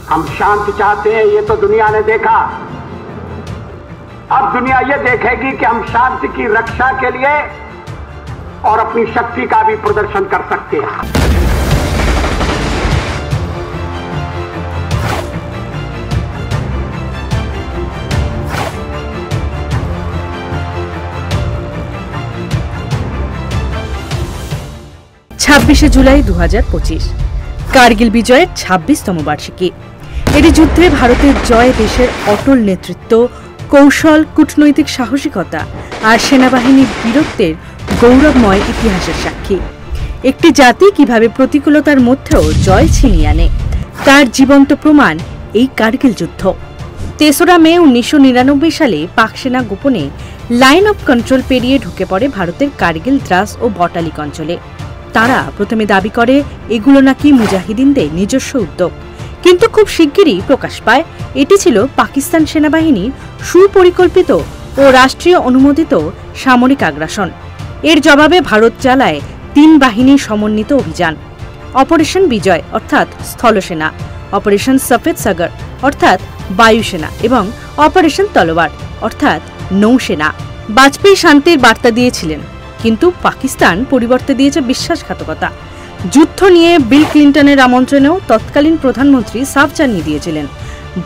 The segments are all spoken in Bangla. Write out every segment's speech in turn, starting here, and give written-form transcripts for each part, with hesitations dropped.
हम शांति चाहते हैं, ये तो दुनिया ने देखा। अब दुनिया ये देखेगी कि हम शांति की रक्षा के लिए और अपनी शक्ति का भी प्रदर्शन कर सकते हैं। 26 জুলাই 2025 কার্গিল বিজয়ের 26তম বার্ষিকী। এটি যুদ্ধে ভারতের জয়, দেশের অটল নেতৃত্ব, কৌশল, কূটনৈতিক সাহসিকতা আর সেনাবাহিনীর বীরত্বের গৌরবময় ইতিহাসের সাক্ষী। একটি জাতি কিভাবে প্রতিকূলতার মধ্যেও জয় ছিনিয়ে আনে তার জীবন্ত প্রমাণ এই কার্গিল যুদ্ধ। 3রা মে 1999 সালে পাক সেনা গোপনে লাইন অফ কন্ট্রোল পেরিয়ে ঢুকে পড়ে ভারতের কার্গিল, দ্রাস ও বটালিক অঞ্চলে। তারা প্রথমে দাবি করে এগুলো নাকি মুজাহিদিনদের নিজস্ব উদ্যোগ, কিন্তু খুব শিগগিরই প্রকাশ পায় এটি ছিল পাকিস্তান সেনাবাহিনীর সুপরিকল্পিত ও রাষ্ট্রীয় অনুমোদিত সামরিক আগ্রাসন। এর জবাবে ভারত চালায় 3 বাহিনীর সমন্বিত অভিযান: অপারেশন বিজয় অর্থাৎ স্থলসেনা, অপারেশন সফেদ সাগর অর্থাৎ বায়ুসেনা এবং অপারেশন তলোয়ার অর্থাৎ নৌসেনা। বাজপেয়ী শান্তির বার্তা দিয়েছিলেন, কিন্তু পাকিস্তান পরিবর্তে দিয়েছে বিশ্বাসঘাতকতা। যুদ্ধ নিয়ে বিল ক্লিন্টনের আমন্ত্রণেও তৎকালীন প্রধানমন্ত্রী সাফ জানিয়ে দিয়েছিলেন,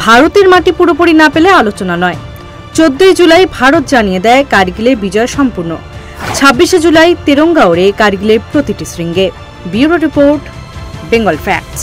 ভারতের মাটি পুরোপুরি না পেলে আলোচনা নয়। 14 জুলাই ভারত জানিয়ে দেয় কার্গিলের বিজয় সম্পূর্ণ। 26 জুলাই তেরঙ্গা ওড়ে কার্গিলের প্রতিটি শৃঙ্গে। Bureau report, Bengal facts.